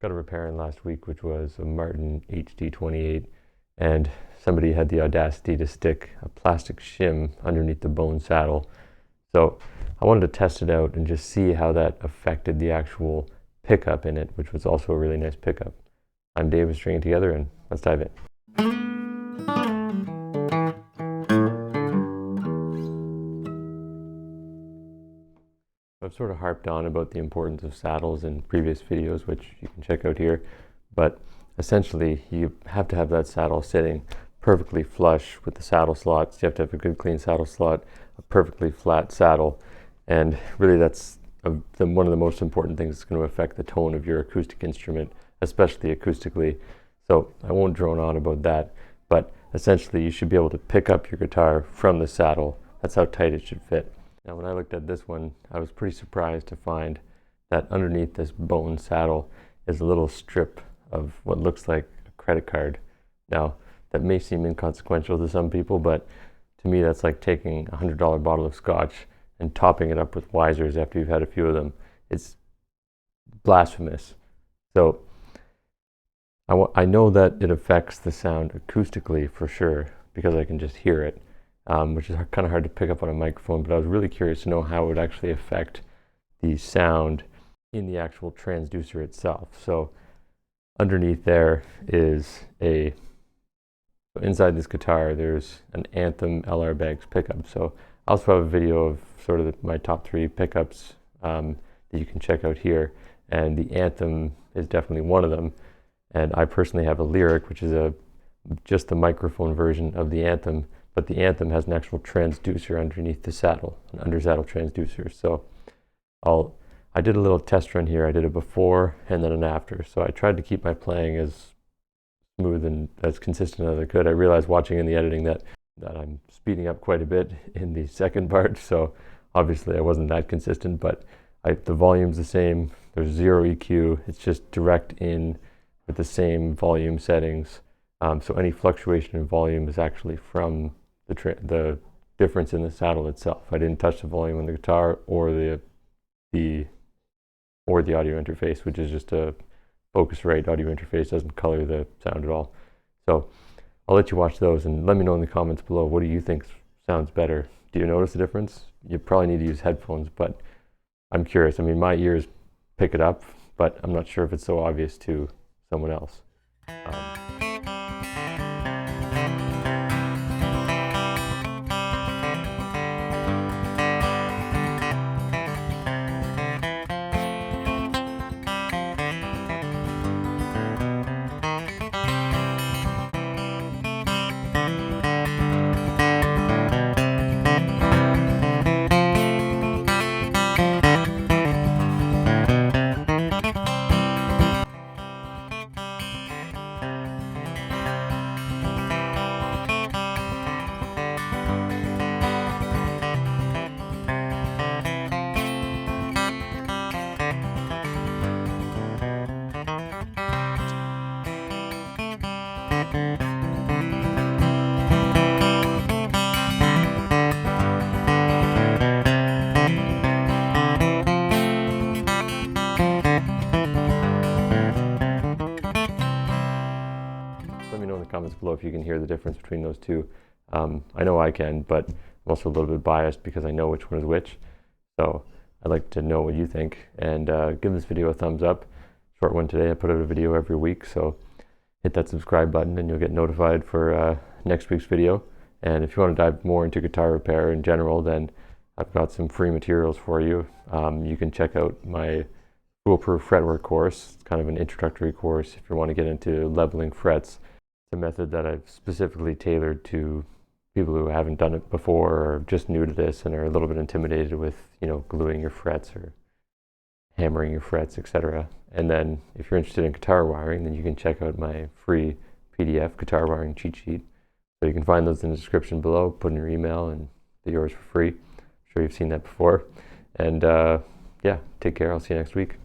got a repair in last week, which was a Martin HD28, and somebody had the audacity to stick a plastic shim underneath the bone saddle. So I wanted to test it out and just see how that affected the actual pickup in it, which was also a really nice pickup. I'm David, stringing it together, and let's dive in. I've sort of harped on about the importance of saddles in previous videos, which you can check out here, but essentially you have to have that saddle sitting perfectly flush with the saddle slots. You have to have a good clean saddle slot, a perfectly flat saddle, and really that's one of the most important things that's going to affect the tone of your acoustic instrument, especially acoustically. So I won't drone on about that, but essentially you should be able to pick up your guitar from the saddle. That's how tight it should fit. Now, when I looked at this one, I was pretty surprised to find that underneath this bone saddle is a little strip of what looks like a credit card. Now, that may seem inconsequential to some people, but to me, that's like taking a $100 bottle of scotch and topping it up with Weisers after you've had a few of them. It's blasphemous. So I know that it affects the sound acoustically for sure, because I can just hear it. Which is kind of hard to pick up on a microphone, but I was really curious to know how it would actually affect the sound in the actual transducer itself. So underneath there is inside this guitar, there's an Anthem LR Bags pickup. So I also have a video of sort of my top 3 pickups that you can check out here, and the Anthem is definitely one of them. And I personally have a Lyric, which is just the microphone version of the Anthem, but the Anthem has an actual transducer underneath the saddle, an under saddle transducer. So I did a little test run here. I did a before and then an after. So I tried to keep my playing as smooth and as consistent as I could. I realized watching in the editing that I'm speeding up quite a bit in the second part. So obviously I wasn't that consistent, but the volume's the same. There's 0 EQ. It's just direct in with the same volume settings. So any fluctuation in volume is actually from the difference in the saddle itself. I didn't touch the volume on the guitar or the audio interface, which is just a Focusrite audio interface, doesn't color the sound at all. So I'll let you watch those and let me know in the comments below, what do you think sounds better? Do you notice a difference? You probably need to use headphones, but I'm curious. I mean, my ears pick it up, but I'm not sure if it's so obvious to someone else. Let me know in the comments below if you can hear the difference between those two. I know I can, but I'm also a little bit biased because I know which one is which. So I'd like to know what you think, and give this video a thumbs up. Short one today. I put out a video every week, so hit that subscribe button and you'll get notified for next week's video. And if you want to dive more into guitar repair in general, then I've got some free materials for you. You can check out my Foolproof Fretwork course. It's kind of an introductory course if you want to get into leveling frets. It's a method that I've specifically tailored to people who haven't done it before or are just new to this and are a little bit intimidated with, gluing your frets or hammering your frets, etc. And then if you're interested in guitar wiring, then you can check out my free PDF guitar wiring cheat sheet. So you can find those in the description below. Put in your email and they're yours for free. I'm sure you've seen that before. And yeah, take care. I'll see you next week.